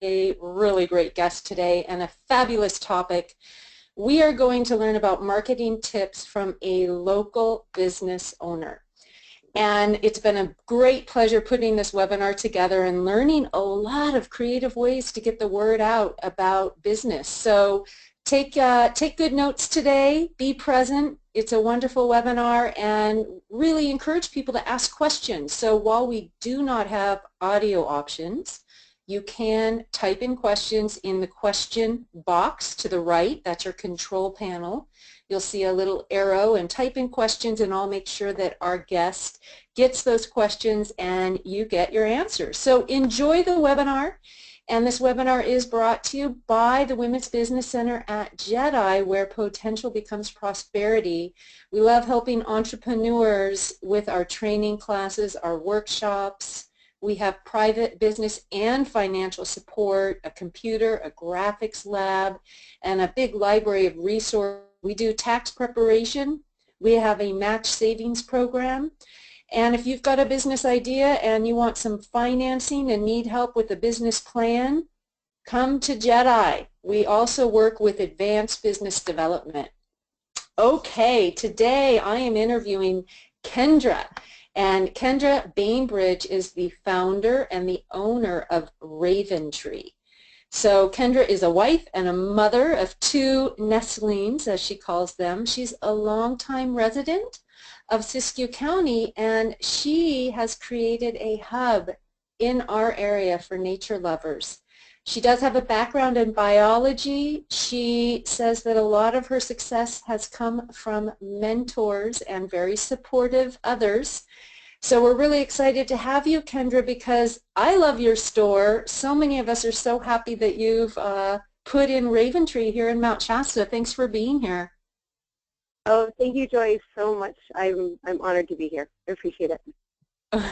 a really great guest today and a fabulous topic. We are going to learn about marketing tips from a local business owner. And it's been a great pleasure putting this webinar together and learning a lot of creative ways to get the word out about business. So take good notes today, be present. It's a wonderful webinar, and really encourage people to ask questions. So while we do not have audio options, you can type in questions in the question box to the right. That's your control panel. You'll see a little arrow, and type in questions, and I'll make sure that our guest gets those questions and you get your answers. So enjoy the webinar. And this webinar is brought to you by the Women's Business Center at JEDI, where potential becomes prosperity. We love helping entrepreneurs with our training classes, our workshops. We have private business and financial support, a computer, a graphics lab, and a big library of resources. We do tax preparation. We have a match savings program. And if you've got a business idea and you want some financing and need help with a business plan, come to JEDI. We also work with advanced business development. Okay, today I am interviewing Kendra. And Kendra Bainbridge is the founder and the owner of Raventree. So Kendra is a wife and a mother of two nestlings, as she calls them. She's a longtime resident of Siskiyou County, and she has created a hub in our area for nature lovers. She does have a background in biology. She says that a lot of her success has come from mentors and very supportive others. So we're really excited to have you, Kendra, because I love your store. So many of us are so happy that you've put in Raventree here in Mount Shasta. Thanks for being here. Oh, thank you, Joy, so much. I'm honored to be here. I appreciate it.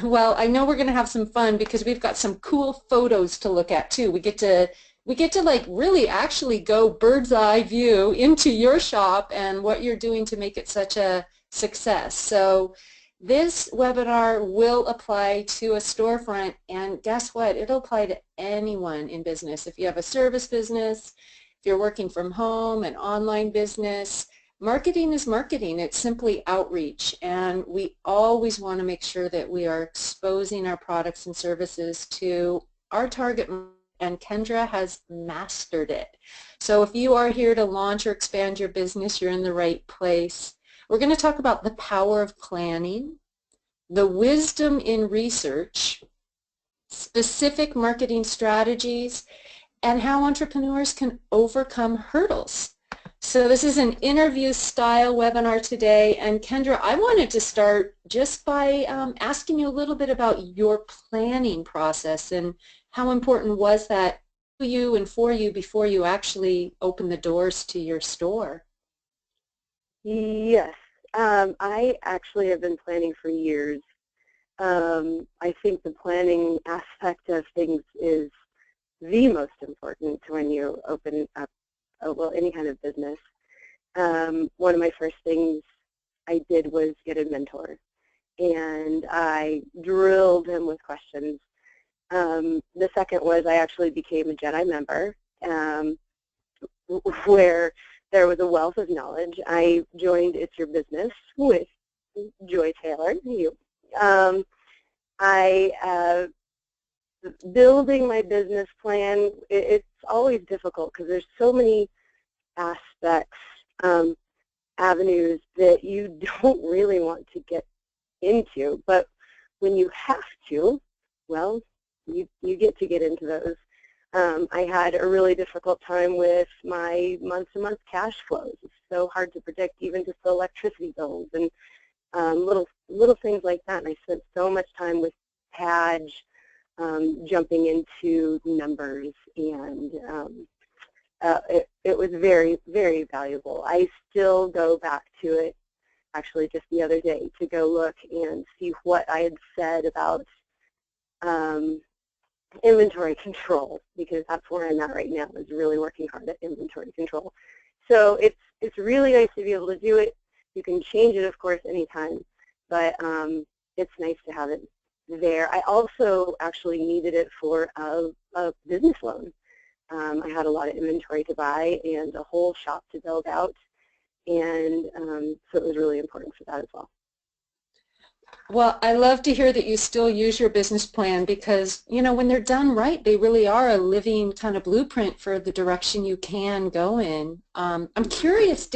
Well, I know we're going to have some fun because we've got some cool photos to look at too. We get to like really actually go bird's eye view into your shop and what you're doing to make it such a success. So this webinar will apply to a storefront, and guess what? It'll apply to anyone in business. If you have a service business, if you're working from home, an online business, marketing is marketing. It's simply outreach, and we always want to make sure that we are exposing our products and services to our target market, and Kendra has mastered it. So if you are here to launch or expand your business, you're in the right place. We're going to talk about the power of planning, the wisdom in research, specific marketing strategies, and how entrepreneurs can overcome hurdles. So this is an interview style webinar today, and Kendra, I wanted to start just by asking you a little bit about your planning process and how important was that to you and for you before you actually opened the doors to your store? Yes, I actually have been planning for years. I think the planning aspect of things is the most important when you open up any kind of business. One of my first things I did was get a mentor, and I drilled him with questions. The second was I actually became a JEDI member, where there was a wealth of knowledge. I joined It's Your Business with Joy Taylor. Building my business plan, it's always difficult because there's so many aspects, avenues that you don't really want to get into, but when you have to, well, you get to get into those. I had a really difficult time with my month-to-month cash flows. It's so hard to predict, even just the electricity bills and little things like that. And I spent so much time with Padge, jumping into numbers, and it was very, very valuable. I still go back to it, actually just the other day, to go look and see what I had said about inventory control, because that's where I'm at right now, is really working hard at inventory control. So it's really nice to be able to do it. You can change it, of course, anytime, but it's nice to have it there. I also actually needed it for a business loan. I had a lot of inventory to buy and a whole shop to build out, and so it was really important for that as well. Well, I love to hear that you still use your business plan because, you know, when they're done right, they really are a living kind of blueprint for the direction you can go in. I'm curious,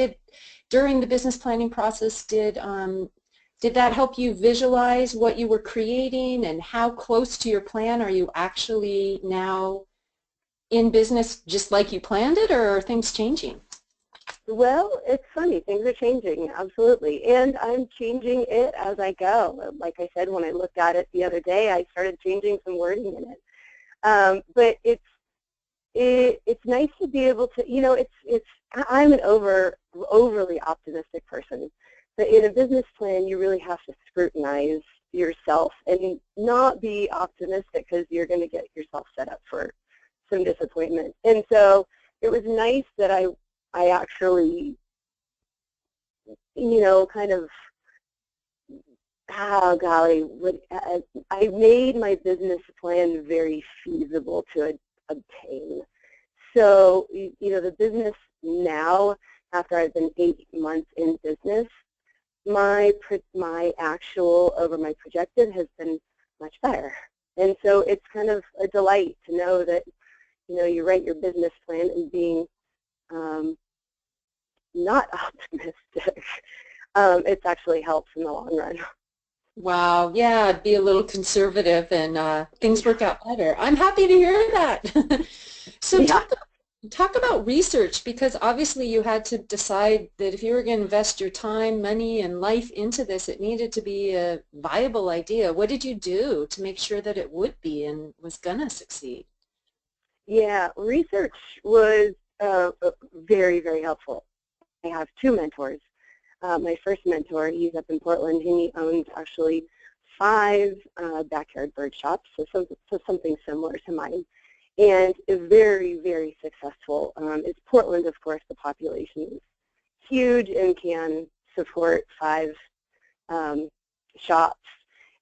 during the business planning process, did that help you visualize what you were creating, and how close to your plan are you actually now in business just like you planned it, or are things changing? Well, it's funny. Things are changing, absolutely. And I'm changing it as I go. Like I said, when I looked at it the other day, I started changing some wording in it. But it's nice to be able to, you know, I'm an overly optimistic person. But in a business plan, you really have to scrutinize yourself and not be optimistic, because you're going to get yourself set up for some disappointment. And so it was nice that I actually, you know, kind of, oh golly, I made my business plan very feasible to obtain. So, you know, the business now, after I've been 8 months in business, my actual over my projected has been much better. And so it's kind of a delight to know that, you know, you write your business plan and being not optimistic, it's actually helps in the long run. Wow, yeah, be a little conservative and things work out better. I'm happy to hear that. So Yeah. talk about research, because obviously you had to decide that if you were going to invest your time, money, and life into this, it needed to be a viable idea. What did you do to make sure that it would be and was going to succeed? Yeah, research was very, very helpful. I have 2 mentors. My first mentor, he's up in Portland, and he owns actually 5 backyard bird shops, so something similar to mine, and is very, very successful. It's Portland, of course, the population is huge and can support 5 shops.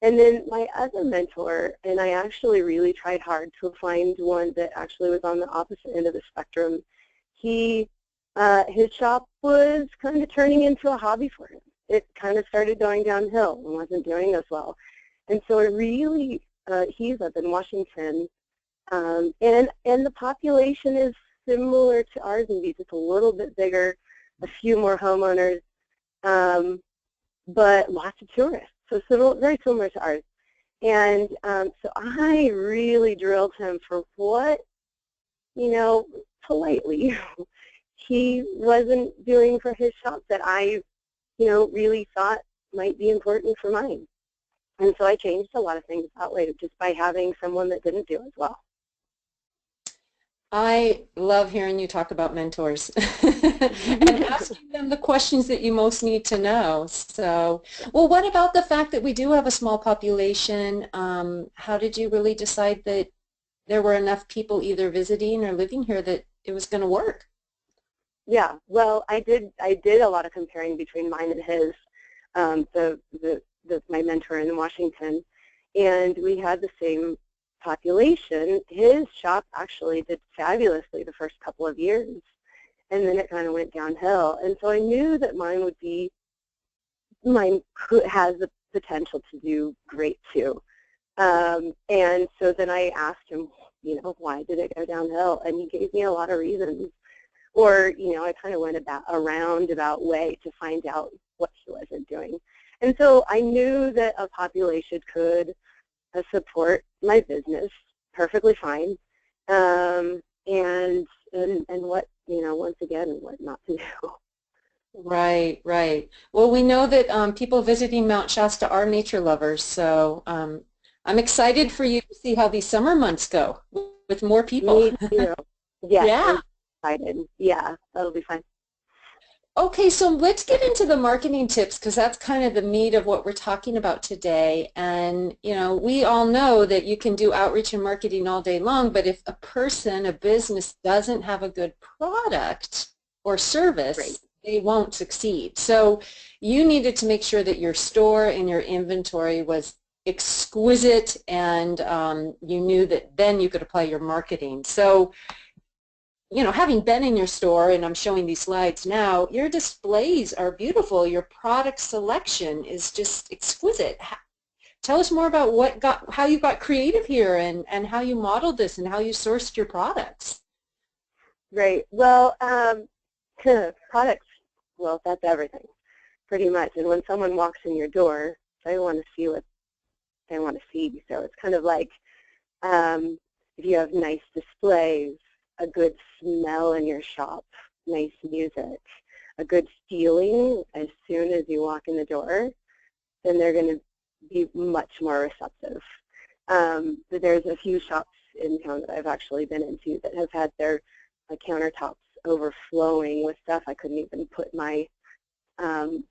And then my other mentor, and I actually really tried hard to find one that actually was on the opposite end of the spectrum. His shop was kind of turning into a hobby for him. It kind of started going downhill and wasn't doing as well. And so I really, he's up in Washington, and the population is similar to ours in Beach. It's a little bit bigger, a few more homeowners, but lots of tourists. So very similar to ours. And so I really drilled him for what, you know, politely, he wasn't doing for his shop that I, you know, really thought might be important for mine. And so I changed a lot of things that way just by having someone that didn't do as well. I love hearing you talk about mentors and asking them the questions that you most need to know. So, well, what about the fact that we do have a small population? How did you really decide that there were enough people either visiting or living here that it was going to work? Yeah, well, I did a lot of comparing between mine and his, my mentor in Washington, and we had the same population. His shop actually did fabulously the first couple of years, and then it kind of went downhill. And so I knew that mine has the potential to do great too. And so then I asked him, you know, why did it go downhill? And he gave me a lot of reasons. Or, you know, I kind of went a roundabout way to find out what he wasn't doing. And so I knew that a population could support my business perfectly fine, and what, you know, once again, what not to do. Right, right. Well, we know that people visiting Mount Shasta are nature lovers, so I'm excited for you to see how these summer months go with more people. Me too. Yes, Yeah. I'm excited. Yeah, that'll be fun. Okay, so let's get into the marketing tips, because that's kind of the meat of what we're talking about today. And, you know, we all know that you can do outreach and marketing all day long, but if a person, a business, doesn't have a good product or service, Great. they won't succeed. So you needed to make sure that your store and your inventory was exquisite, and you knew that then you could apply your marketing. So, you know, having been in your store, and I'm showing these slides now, your displays are beautiful. Your product selection is just exquisite. Tell us more about how you got creative here, and how you modeled this and how you sourced your products. Right. Well, products, well, that's everything, pretty much. And when someone walks in your door, they want to see what they want to see. So it's kind of like if you have nice displays, a good smell in your shop, nice music, a good feeling as soon as you walk in the door, then they're going to be much more receptive. But there's a few shops in town that I've actually been into that have had their countertops overflowing with stuff. I couldn't even put my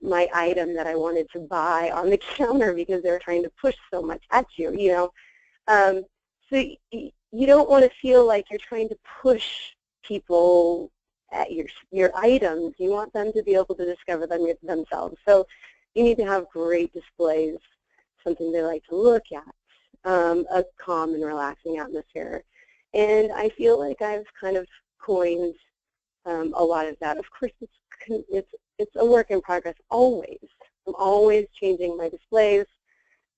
my item that I wanted to buy on the counter because they were trying to push so much at you, you know. So you don't want to feel like you're trying to push people at your items. You want them to be able to discover them themselves. So you need to have great displays, something they like to look at, a calm and relaxing atmosphere. And I feel like I've kind of coined a lot of that. Of course, it's a work in progress always. I'm always changing my displays.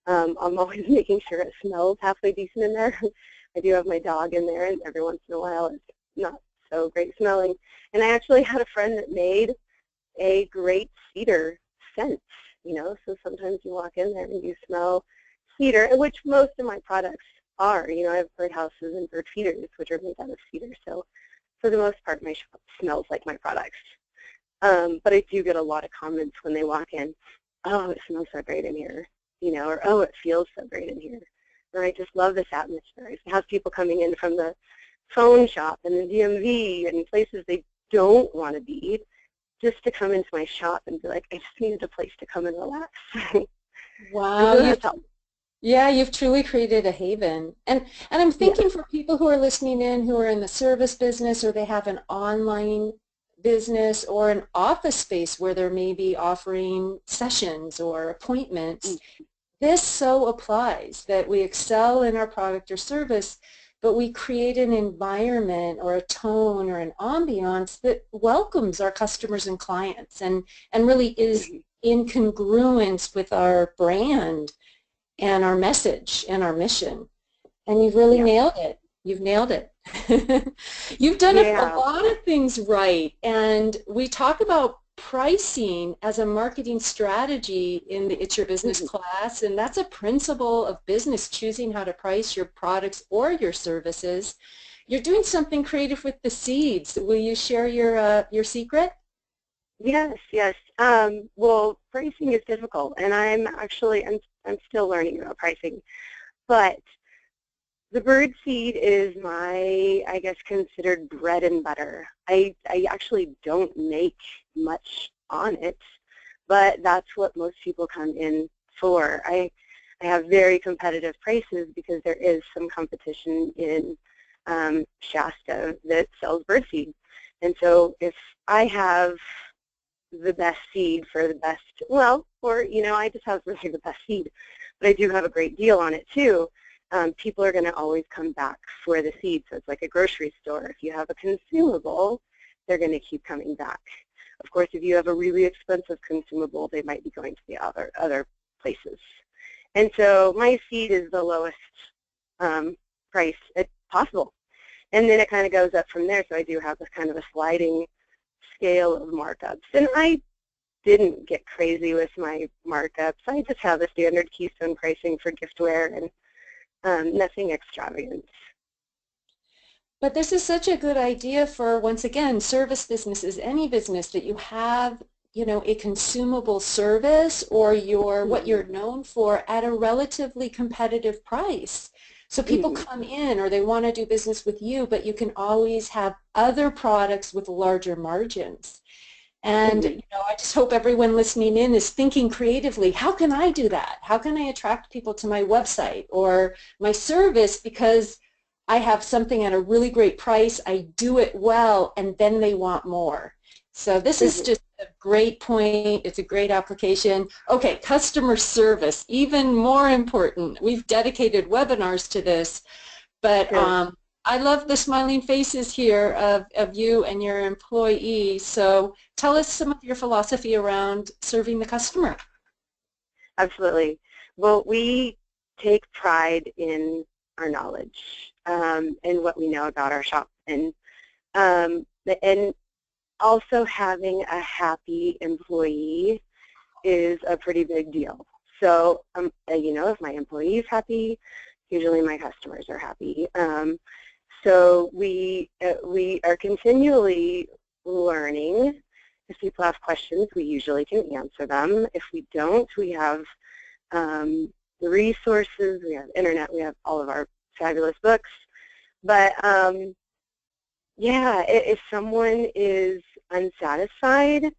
I'm always making sure it smells halfway decent in there. I do have my dog in there, and every once in a while it's not so great smelling. And I actually had a friend that made a great cedar scent, you know, so sometimes you walk in there and you smell cedar, which most of my products are. You know, I have birdhouses and bird feeders, which are made out of cedar, so for the most part my shop smells like my products. But I do get a lot of comments when they walk in, oh, it smells so great in here, you know, or oh, it feels so great in here, or I just love this atmosphere. I have people coming in from the phone shop and the DMV and places they don't want to be, just to come into my shop and be like, I just needed a place to come and relax. Wow. Yeah, you've truly created a haven. And I'm thinking for people who are listening in who are in the service business, or they have an online business or an office space where they're maybe offering sessions or appointments, this so applies that we excel in our product or service, but we create an environment or a tone or an ambiance that welcomes our customers and clients, and really is in congruence with our brand and our message and our mission. And you've really nailed it. You've nailed it. You've done a lot of things right. And we talk about pricing as a marketing strategy in the It's Your Business class, and that's a principle of business, choosing how to price your products or your services. You're doing something creative with the seeds. Will you share your secret? Yes, yes. Well, pricing is difficult, and I'm still learning about pricing. But the bird seed is my, I guess, considered bread and butter. I actually don't make much on it, but that's what most people come in for. I have very competitive prices because there is some competition in Shasta that sells bird seed. And so if I have the best seed for the best, well, or, you know, I just have really the best seed, but I do have a great deal on it too, people are going to always come back for the seed. So it's like a grocery store. If you have a consumable, they're going to keep coming back. Of course, if you have a really expensive consumable, they might be going to the other places. And so my seed is the lowest price possible. And then it kind of goes up from there. So I do have this kind of a sliding scale of markups. And I didn't get crazy with my markups. I just have a standard keystone pricing for giftware and nothing extravagant. But this is such a good idea for, once again, service businesses, any business, that you have, you know, a consumable service or what you're known for at a relatively competitive price. So people come in, or they want to do business with you, but you can always have other products with larger margins. And you know, I just hope everyone listening in is thinking creatively, how can I do that? How can I attract people to my website or my service because I have something at a really great price, I do it well, and then they want more. So this is just a great point. It's a great application. Okay, customer service, even more important. We've dedicated webinars to this, but Sure. I love the smiling faces here of you and your employees. So tell us some of your philosophy around serving the customer. Absolutely. Well, we take pride in our knowledge and what we know about our shop, and also having a happy employee is a pretty big deal. So, you know, if my employee is happy, usually my customers are happy. So we are continually learning. If people have questions, we usually can answer them. If we don't, we have the resources, we have internet, we have all of our fabulous books. But yeah, if someone is unsatisfied,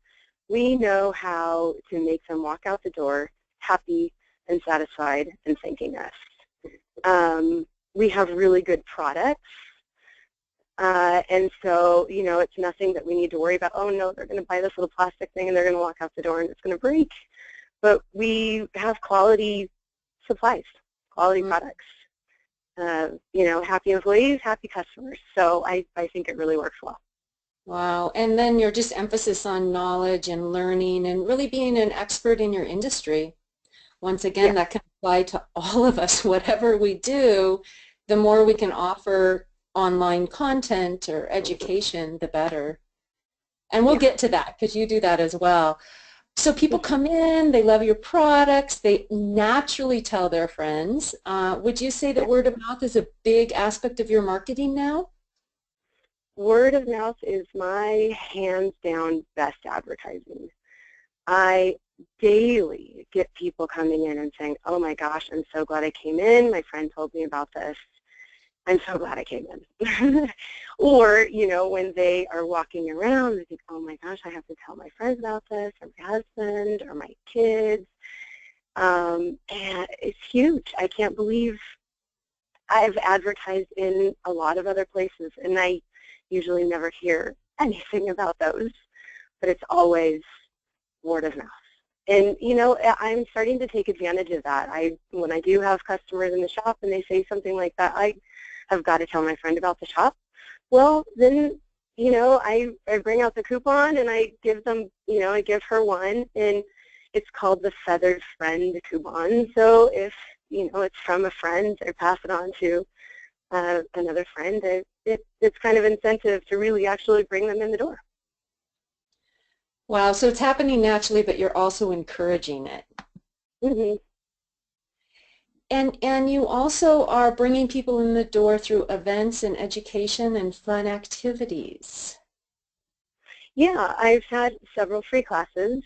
we know how to make them walk out the door happy and satisfied and thanking us. We have really good products. And so, you know, it's nothing that we need to worry about, oh no, they're going to buy this little plastic thing and they're going to walk out the door and it's going to break. But we have quality supplies, quality products. You know, happy employees, happy customers. So I think it really works well. Wow. And then your just emphasis on knowledge and learning and really being an expert in your industry. Once again, Yeah. that can apply to all of us. Whatever we do, the more we can offer online content or education, the better. And we'll get to that because you do that as well. So people come in, they love your products, they naturally tell their friends. Would you say that word of mouth is a big aspect of your marketing now? Word of mouth is my hands down best advertising. I daily get people coming in and saying, oh my gosh, I'm so glad I came in. My friend told me about this. I'm so glad I came in. Or, you know, when they are walking around, they think, oh my gosh, I have to tell my friends about this, or my husband, or my kids. And it's huge. I can't believe I've advertised in a lot of other places, and I usually never hear anything about those, but it's always word of mouth. And, you know, I'm starting to take advantage of that. When I do have customers in the shop and they say something like that, I've got to tell my friend about the shop. Well, then, you know, I bring out the coupon and I give them, you know, I give her one, and it's called the Feathered Friend coupon. So if, you know, it's from a friend, I pass it on to another friend. It's kind of incentive to really actually bring them in the door. Wow, so it's happening naturally, but you're also encouraging it. Mm-hmm. And you also are bringing people in the door through events and education and fun activities. Yeah, I've had several free classes,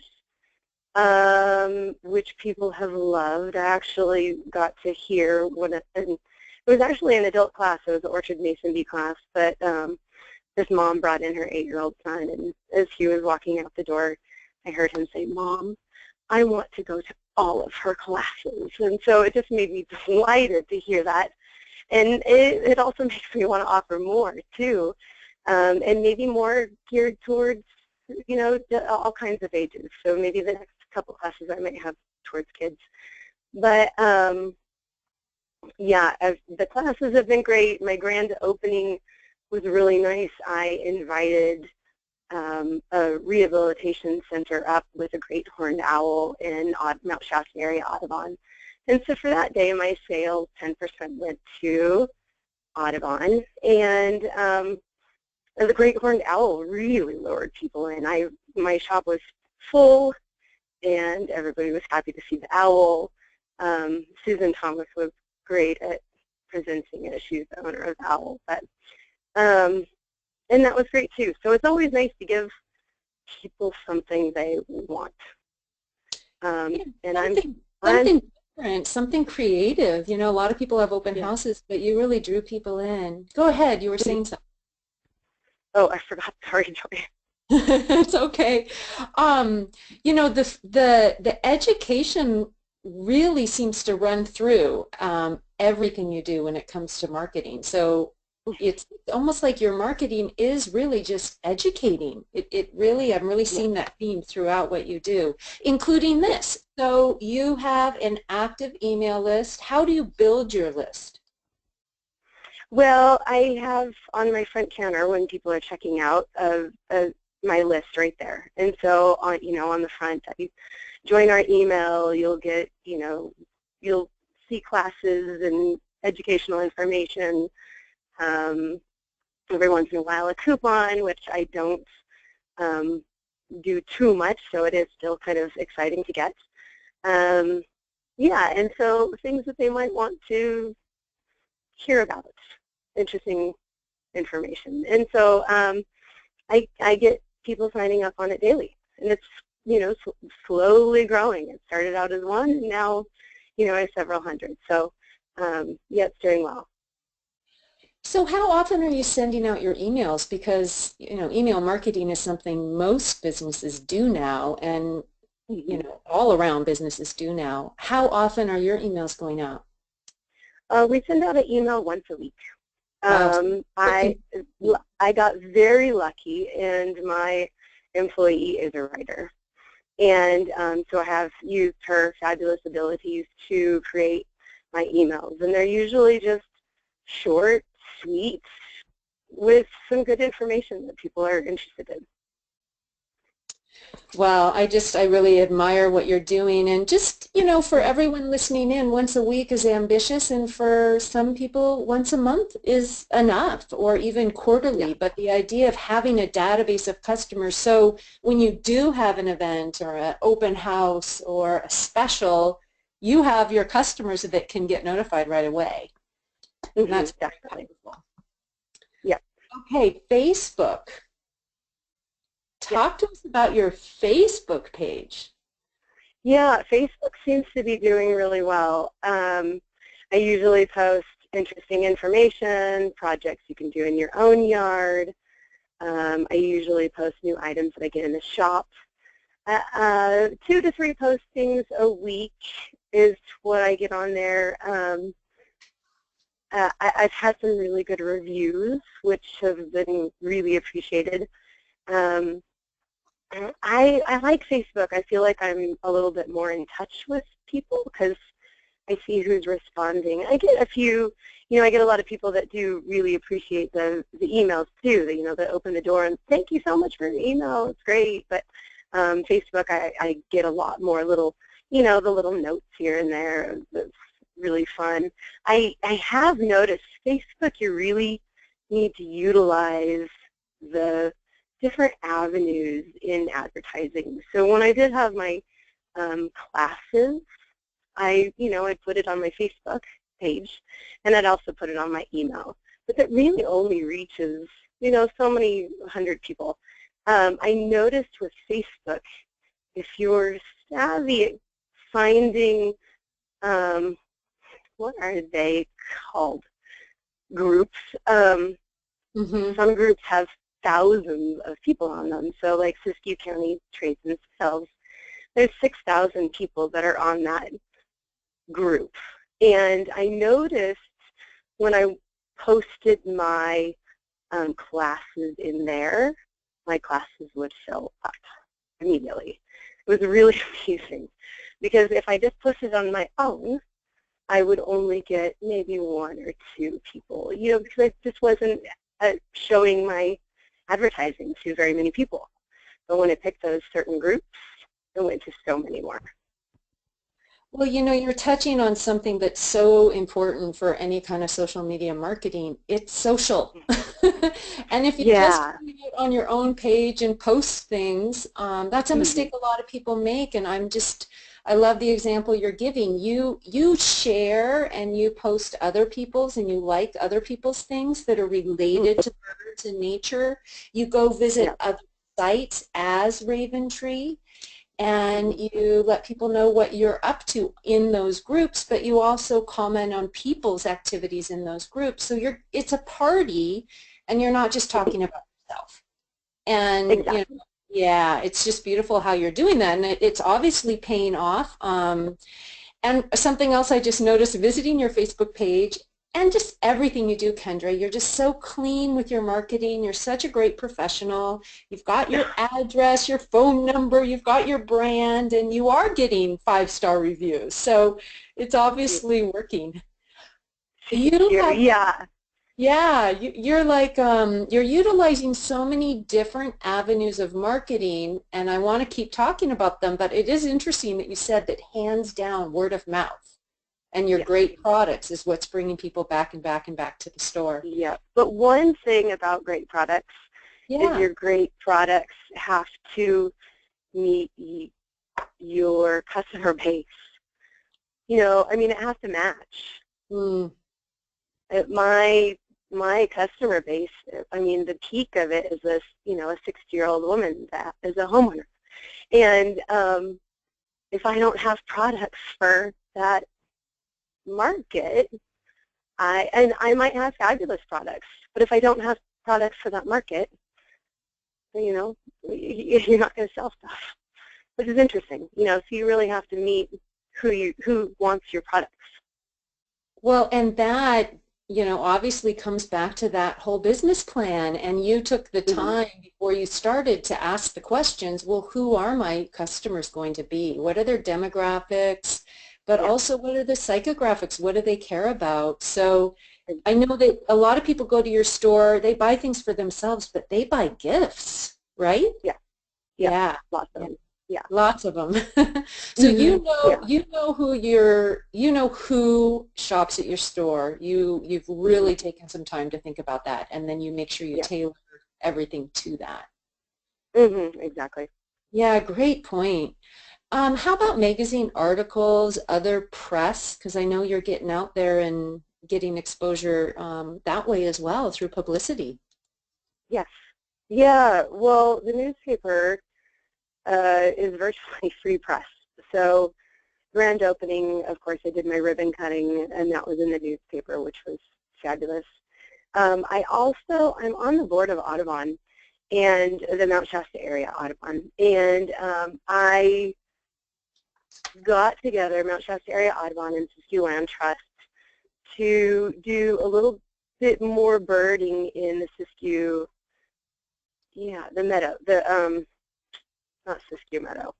which people have loved. I actually got to hear and it was actually an adult class. It was an Orchard Mason Bee class, but this mom brought in her 8-year-old son, and as he was walking out the door, I heard him say, Mom, I want to go to all of her classes. And so it just made me delighted to hear that. And it also makes me want to offer more, too, and maybe more geared towards, you know, all kinds of ages. So maybe the next couple classes I might have towards kids. But, yeah, the classes have been great. My grand opening was really nice. I invited a rehabilitation center up with a great horned owl in Mount Shasta area, Audubon. And so for that day, my sales, 10% went to Audubon. And the great horned owl really lured people in. My shop was full, and everybody was happy to see the owl. Susan Thomas was great at presenting it. She's the owner of the owl. But and that was great too. So it's always nice to give people something they want. And something different, something creative. You know, a lot of people have open yeah. houses, but you really drew people in. Go ahead. You were saying something. Oh, I forgot. Sorry, Joy. It's okay. You know, the education really seems to run through everything you do when it comes to marketing. So it's almost like your marketing is really just educating. It really, I'm really Yeah, seeing that theme throughout what you do, including yeah. this. So you have an active email list. How do you build your list? Well, I have on my front counter when people are checking out my list right there. And so on, on the front, I join our email, you'll get, you'll see classes and educational information. Um, every once in a while a coupon, which I don't do too much, so it is still kind of exciting to get. Yeah, and so things that they might want to hear about, interesting information. And so I get people signing up on it daily, and it's, slowly growing. It started out as one, and now, I have several hundred. So yeah, it's doing well. So how often are you sending out your emails? Because, email marketing is something most businesses do now, and, Mhm. all around businesses do now. How often are your emails going out? We send out an email once a week. Wow. Um, So I I got very lucky, and my employee is a writer, and so I have used her fabulous abilities to create my emails, and they're usually just short, sweet, with some good information that people are interested in. Well, I really admire what you're doing, and just, for Mm. everyone listening in, once a week is ambitious, and for some people, once a month is enough, or even Yeah. quarterly. But the idea of having a database of customers, so when you do have an event or an open house or a special, you have your customers that can get notified right away. And that's very Definitely. powerful. Yeah. Okay, Facebook. Yeah. Talk to us about your Facebook page. Yeah, Facebook seems to be doing really well. I usually post interesting information, projects you can do in your own yard. I usually post new items that I get in the shop. 2 to 3 postings a week is what I get on there. I've had some really good reviews, which have been really appreciated. Um, I like Facebook. I feel like I'm a little bit more in touch with people because I see who's responding. I get a few, I get a lot of people that do really appreciate the emails too, that open the door and thank you so much for your email, it's great. But Facebook, I get a lot more little, the little notes here and there. That's really fun. I have noticed Facebook, you really need to utilize the different avenues in advertising. So when I did have my classes, I put it on my Facebook page, and I'd also put it on my email. But that really only reaches, so many hundred people. I noticed with Facebook, if you're savvy at finding, what are they called, groups, Mm-hmm. some groups have thousands of people on them. So like Siskiyou County Trades and Sales, there's 6,000 people that are on that group. And I noticed when I posted my classes in there, my classes would fill up immediately. It was really amazing because if I just posted on my own, I would only get maybe 1 or 2 people, because I just wasn't showing my advertising to very many people. But when I picked those certain groups, it went to so many more. Well, you're touching on something that's so important for any kind of social media marketing. It's social. And if you just Yeah. put it on your own page and post things, that's a Mm-hmm. mistake a lot of people make. And I love the example you're giving. You share and you post other people's and you like other people's things that are related to birds and nature. You go Yeah. visit other sites as Raven Tree, and Mm-hmm. you let people know what you're up to in those groups, but you also comment on people's activities in those groups. So it's a party, and you're not just talking about yourself. And, Exactly. yeah, it's just beautiful how you're doing that, and it's obviously paying off. And something else I just noticed visiting your Facebook page, And just everything you do, Kendra. You're just so clean with your marketing. You're such a great professional. You've got your address, your phone number, you've got your brand, and you are getting 5-star reviews. So it's obviously working. Thank You you. have, Yeah. yeah, you're like, you're utilizing so many different avenues of marketing, and I want to keep talking about them, but it is interesting that you said that hands down word of mouth and your Yeah. great products is what's bringing people back and back and back to the store. Yeah. But one thing about great products is Yeah. your great products have to meet your customer base. You know, I mean, it has to match. Mm. My customer base, I mean, the peak of it is this, you know, a 60-year-old woman that is a homeowner. And if I don't have products for that market, I might have fabulous products, but if I don't have products for that market, you know, you're not going to sell stuff, which is interesting. You know, so you really have to meet who wants your products. Well, and that, obviously comes back to that whole business plan, and you took the Mm-hmm. time before you started to ask the questions, well, who are my customers going to be? What are their demographics? But Yeah. also, what are the psychographics? What do they care about? So I know that a lot of people go to your store, they buy things for themselves, but they buy gifts, right? Yeah. Yeah. Yeah. Lots of Yeah. them. Yeah. Lots of them. So Mm-hmm. Yeah. you know who shops at your store. You've Mm-hmm. really taken some time to think about that, and then you make sure you Yeah. tailor everything to that. Mm-hmm. Exactly. Yeah, great point. How about magazine articles, other press? Because I know you're getting out there and getting exposure that way as well through publicity. Yes. Yeah. Well, the newspaper is virtually free press. So grand opening, of course, I did my ribbon cutting, and that was in the newspaper, which was fabulous. I'm on the board of Audubon and the Mount Shasta area Audubon, and I got together Mount Shasta area Audubon and Siskiyou Land Trust to do a little bit more birding in the Siskiyou, the meadow, not Siskiyou Meadow.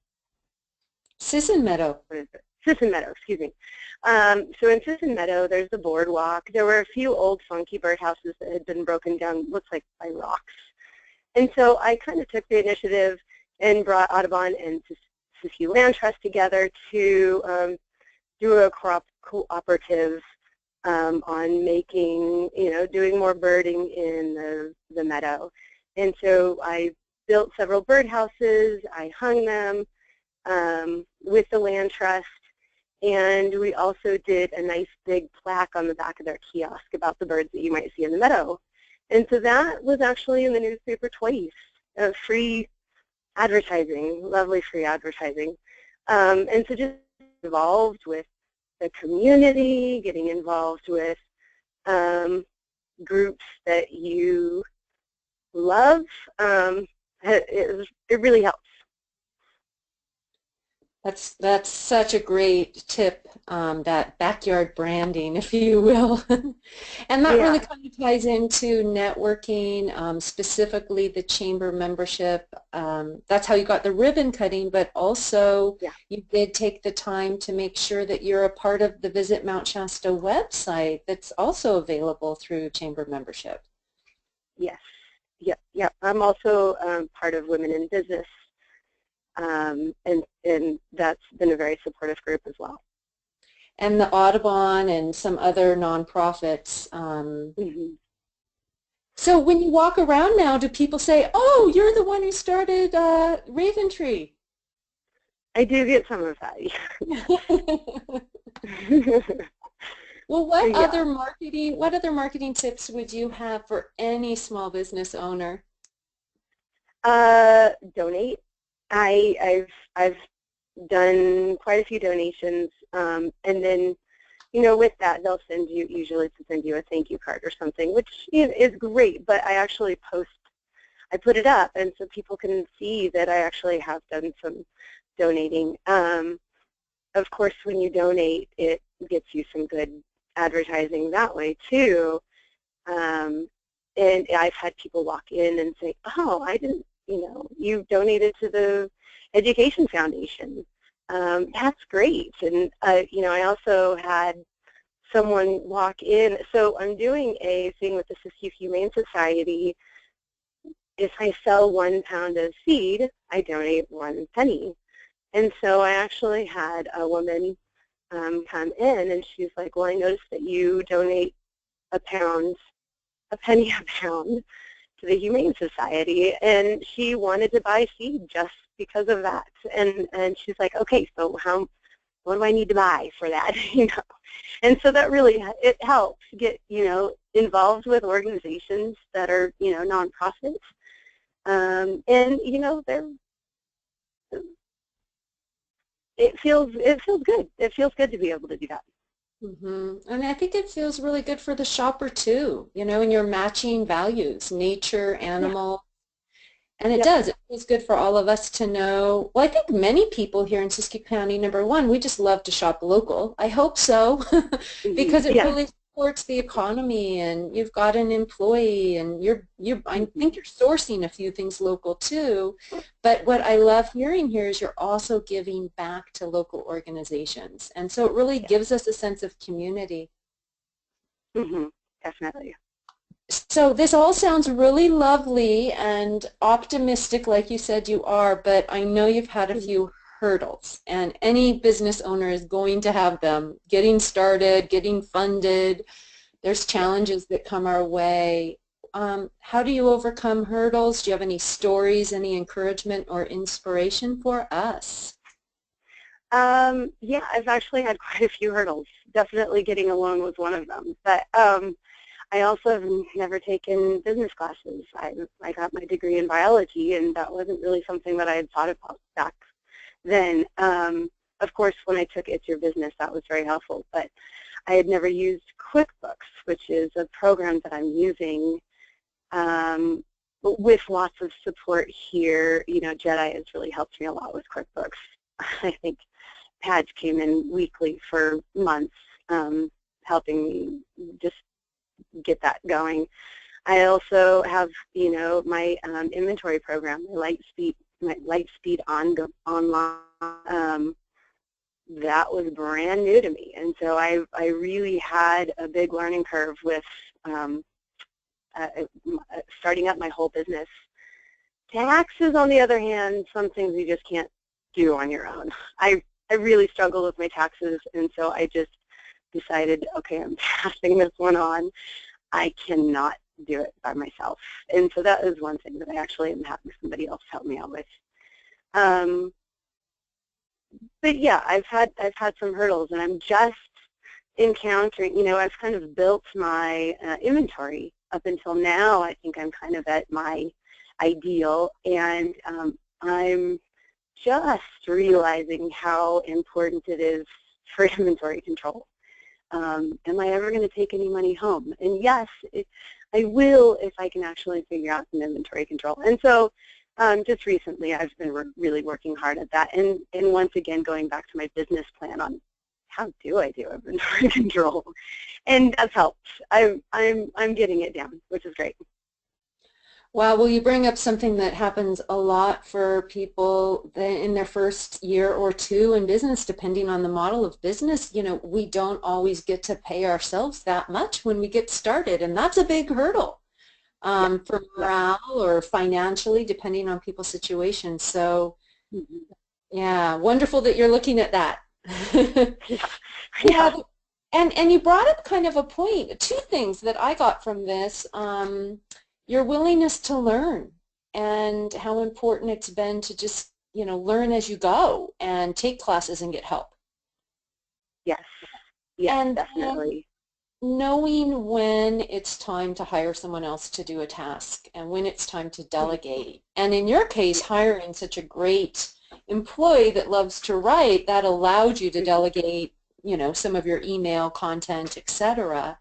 Sisson Meadow. What is it? Sisson Meadow, excuse me. So in Sisson Meadow, there's the boardwalk. There were a few old funky birdhouses that had been broken down, looks like by rocks. And so I kind of took the initiative and brought Audubon and Siskiyou Land Trust together to do a cooperative on making, doing more birding in the meadow. And so I built several birdhouses. I hung them with the land trust, and we also did a nice big plaque on the back of their kiosk about the birds that you might see in the meadow. And so that was actually in the newspaper twice, free advertising, lovely free advertising. And so just involved with the community, getting involved with groups that you love, it really helps. That's such a great tip, that backyard branding, if you will. And that really Yeah. kind of ties into networking, specifically the chamber membership. That's how you got the ribbon cutting, but also Yeah. you did take the time to make sure that you're a part of the Visit Mount Shasta website that's also available through chamber membership. Yes. Yep. Yep. I'm also part of Women in Business. And that's been a very supportive group as well. And the Audubon and some other nonprofits. Mm-hmm. So when you walk around now, do people say, oh, you're the one who started Raven Tree? I do get some of that. Well, what Yeah. other marketing tips would you have for any small business owner? Donate. I've done quite a few donations, and then with that they'll usually send you a thank you card or something, which is great. But I actually I put it up, and so people can see that I actually have done some donating. Of course, when you donate, it gets you some good advertising that way too. And I've had people walk in and say, oh, I didn't, you donated to the Education Foundation. That's great. And, I also had someone walk in. So I'm doing a thing with the Siskiyou Humane Society. If I sell 1 pound of seed, I donate 1 penny. And so I actually had a woman come in, and she's like, well, I noticed that you donate a penny a pound to the Humane Society, and she wanted to buy seed just because of that. And she's like, okay, so what do I need to buy for that? And so that really, it helps get, involved with organizations that are, nonprofits. And, it feels good. It feels good to be able to do that. And I think it feels really good for the shopper too, and you're matching values, nature, animal, and it does. It feels good for all of us to know. Well, I think many people here in Siskiyou County, number one, we just love to shop local. I hope so, because it really supports the economy, and you've got an employee, and I think you're sourcing a few things local too. But what I love hearing here is you're also giving back to local organizations, and so it really gives us a sense of community. Definitely. So this all sounds really lovely and optimistic, like you said you are, but I know you've had a few hurdles, and any business owner is going to have them. Getting started, getting funded, there's challenges that come our way. How do you overcome hurdles? Do you have any stories, any encouragement or inspiration for us? Yeah, I've actually had quite a few hurdles. Definitely getting a loan was one of them. But I also have never taken business classes. I got my degree in biology, and that wasn't really something that I had thought about back then. Of course, when I took It's Your Business, that was very helpful. But I had never used QuickBooks, which is a program that I'm using with lots of support here. JEDI has really helped me a lot with QuickBooks. I think pads came in weekly for months, helping me just get that going. I also have, my inventory program, my Lightspeed online. That was brand new to me, and so I really had a big learning curve with starting up my whole business. Taxes, on the other hand, some things you just can't do on your own. I really struggle with my taxes, and so I just decided, okay, I'm passing this one on. I cannot do it by myself. And so that is one thing that I actually am having somebody else help me out with. But yeah, I've had some hurdles, and I'm just encountering, I've kind of built my inventory up until now. I think I'm kind of at my ideal, and I'm just realizing how important it is for inventory control. Am I ever going to take any money home? And yes, I will if I can actually figure out some inventory control. And so just recently I've been really working hard at that. And once again, going back to my business plan on how do I do inventory control? And that's helped. I'm getting it down, which is great. Wow, well, you bring up something that happens a lot for people in their first year or two in business, depending on the model of business. We don't always get to pay ourselves that much when we get started, and that's a big hurdle for morale or financially, depending on people's situations. So, yeah, wonderful that you're looking at that. Yeah. And you brought up kind of a point, two things that I got from this. Your willingness to learn and how important it's been to just, learn as you go and take classes and get help. Yes, and definitely. Knowing when it's time to hire someone else to do a task and when it's time to delegate. And in your case, hiring such a great employee that loves to write, that allowed you to delegate, some of your email content, etc.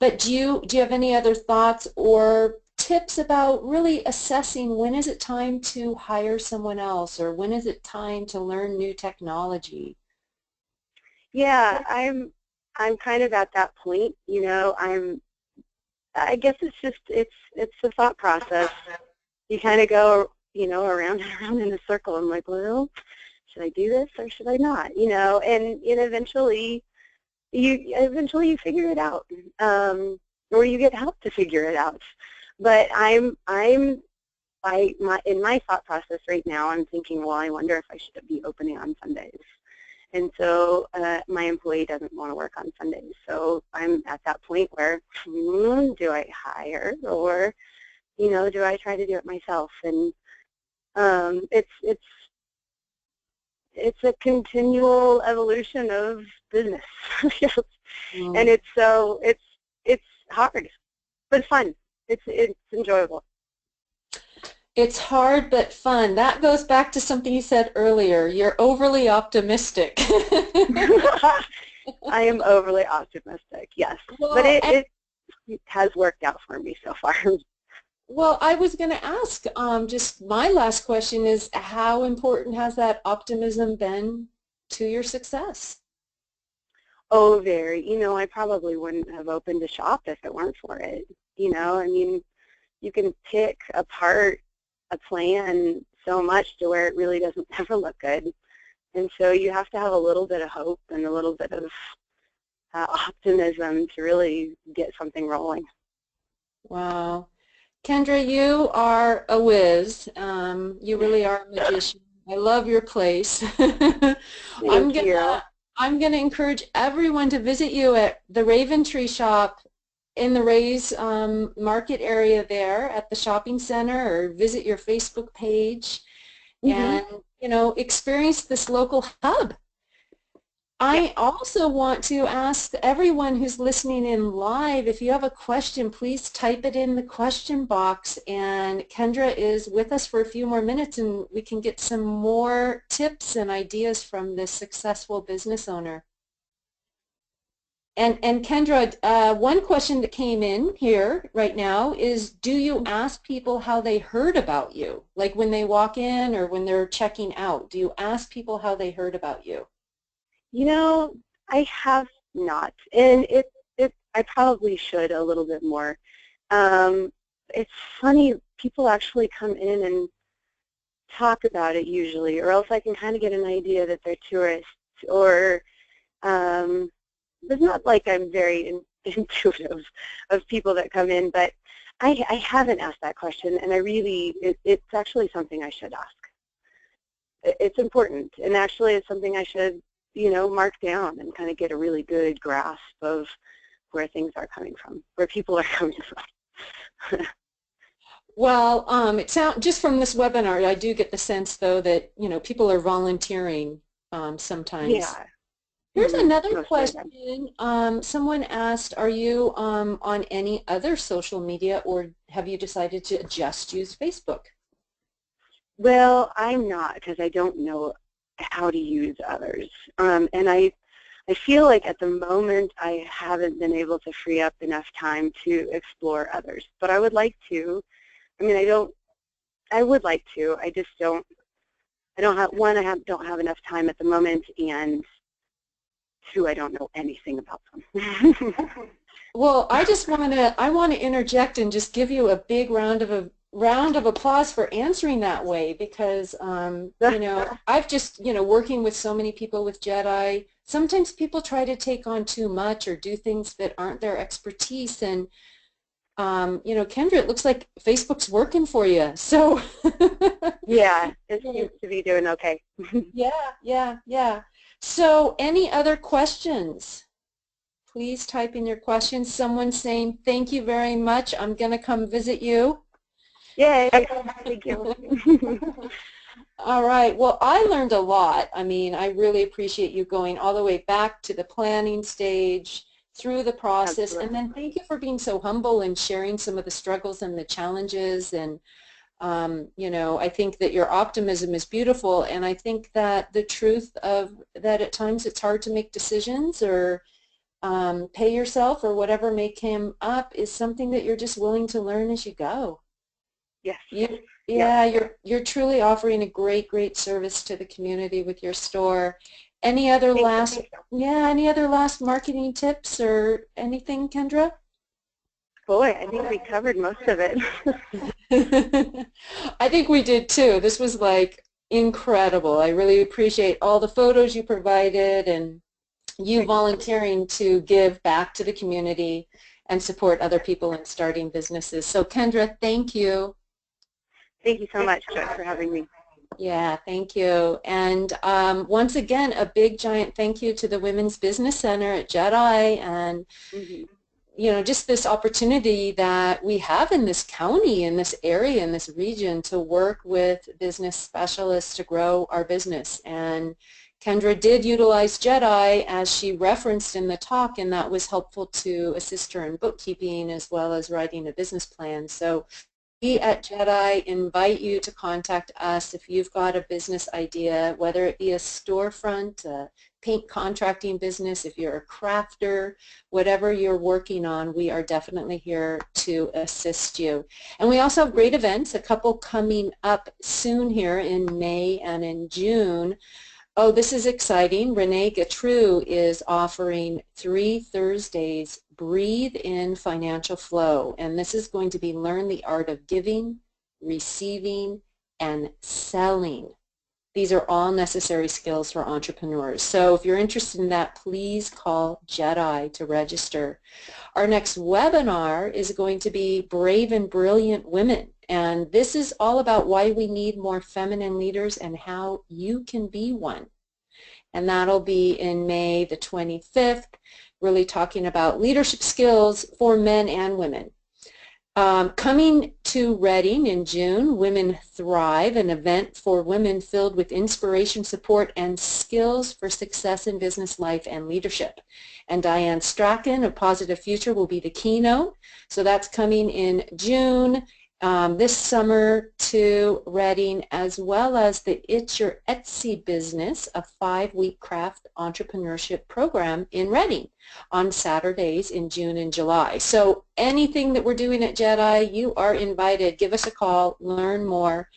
But do you have any other thoughts or tips about really assessing when is it time to hire someone else or when is it time to learn new technology? Yeah, I'm I'm kind of at that point, you know. I guess it's just it's the thought process. You kind of go, you know, around and around in a circle. I'm like, well, should I do this or should I not? You know, and eventually you figure it out, or you get help to figure it out. But in my thought process right now, I'm thinking, well, I wonder if I should be opening on Sundays. And so my employee doesn't want to work on Sundays. So I'm at that point where, do I hire, or, you know, do I try to do it myself? And it's a continual evolution of business. And it's hard, but fun. It's enjoyable. It's hard but fun. That goes back to something you said earlier. You're overly optimistic. I am overly optimistic, yes. Well, but it has worked out for me so far. Well, I was going to ask, just my last question is, how important has that optimism been to your success? Oh, very. You know, I probably wouldn't have opened a shop if it weren't for it. You know, I mean, you can pick apart a plan so much to where it really doesn't ever look good. And so you have to have a little bit of hope and a little bit of optimism to really get something rolling. Wow. Kendra, you are a whiz. You really are a magician. I love your place. Thank you. I'm gonna encourage everyone to visit you at the Raven Tree Shop in the Rays Market area there at the shopping center, or visit your Facebook page and, you know, experience this local hub. I also want to ask everyone who's listening in live, if you have a question, please type it in the question box, and Kendra is with us for a few more minutes and we can get some more tips and ideas from this successful business owner. And Kendra, one question that came in here right now is, do you ask people how they heard about you? Like when they walk in or when they're checking out, do you ask people how they heard about you? You know, I have not, and I probably should a little bit more. It's funny, people actually come in and talk about it usually, or else I can kind of get an idea that they're tourists, or it's not like I'm very intuitive of people that come in, but I haven't asked that question, and it's actually something I should ask. It's important, and actually it's something I should, you know, mark down and kind of get a really good grasp of where things are coming from, where people are coming from. Well, it sounds, just from this webinar, I do get the sense, though, that, you know, people are volunteering sometimes. Yeah. Here's another question. Someone asked, are you on any other social media, or have you decided to just use Facebook? Well, I'm not, because I don't know how to use others. And I feel like at the moment I haven't been able to free up enough time to explore others. But I would like to. I mean, I would like to. I just don't. I don't have enough time at the moment, and two, I don't know anything about them. Well, I want to interject and just give you a big round of applause for answering that way, because you know, I've just, you know, working with so many people with JEDI, sometimes people try to take on too much or do things that aren't their expertise, and you know, Kendra, it looks like Facebook's working for you, so yeah, it seems to be doing okay. yeah. So any other questions? Please type in your questions. Someone's saying, thank you very much, I'm going to come visit you. Yay, thank you. All right, well, I learned a lot. I mean, I really appreciate you going all the way back to the planning stage, through the process. Absolutely. And then thank you for being so humble and sharing some of the struggles and the challenges. And you know, I think that your optimism is beautiful, and I think that the truth of that at times it's hard to make decisions or pay yourself or whatever may come up is something that you're just willing to learn as you go. Yes. Yeah, you're truly offering a great service to the community with your store. Any other last, any other last marketing tips or anything, Kendra? Boy, I think we covered most of it. I think we did too. This was like incredible. I really appreciate all the photos you provided and you volunteering to give back to the community and support other people in starting businesses. So Kendra, thank you. Thank you so much, Joy, for having me. Yeah, thank you. And once again, a big giant thank you to the Women's Business Center at JEDI and you know, just this opportunity that we have in this county, in this area, in this region to work with business specialists to grow our business. And Kendra did utilize JEDI as she referenced in the talk, and that was helpful to assist her in bookkeeping as well as writing a business plan. So we at JEDI invite you to contact us if you've got a business idea, whether it be a storefront, a paint contracting business, if you're a crafter, whatever you're working on, we are definitely here to assist you. And we also have great events, a couple coming up soon here in May and in June. Oh, this is exciting. Renee Gatrue is offering 3 Thursdays, Breathe in Financial Flow. And this is going to be Learn the Art of Giving, Receiving, and Selling. These are all necessary skills for entrepreneurs. So if you're interested in that, please call JEDI to register. Our next webinar is going to be Brave and Brilliant Women. And this is all about why we need more feminine leaders and how you can be one. And that'll be in May the 25th, really talking about leadership skills for men and women. Coming to Reading in June, Women Thrive, an event for women filled with inspiration, support, and skills for success in business life and leadership. And Diane Strachan of Positive Future will be the keynote. So that's coming in June. This summer to Reading, as well as the It's Your Etsy Business, a 5-week craft entrepreneurship program in Reading on Saturdays in June and July. So anything that we're doing at JEDI, you are invited. Give us a call, learn more.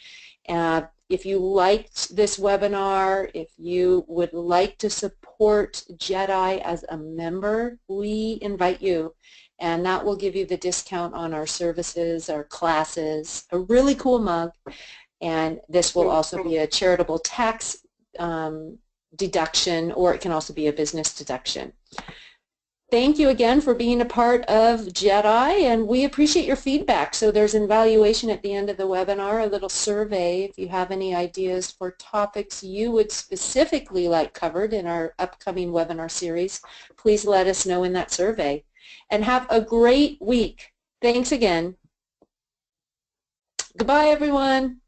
If you liked this webinar, if you would like to support JEDI as a member, we invite you. And that will give you the discount on our services, our classes, a really cool mug, and this will also be a charitable tax deduction, or it can also be a business deduction. Thank you again for being a part of JEDI, and we appreciate your feedback. So there's an evaluation at the end of the webinar, a little survey. If you have any ideas for topics you would specifically like covered in our upcoming webinar series, please let us know in that survey. And have a great week. Thanks again. Goodbye, everyone.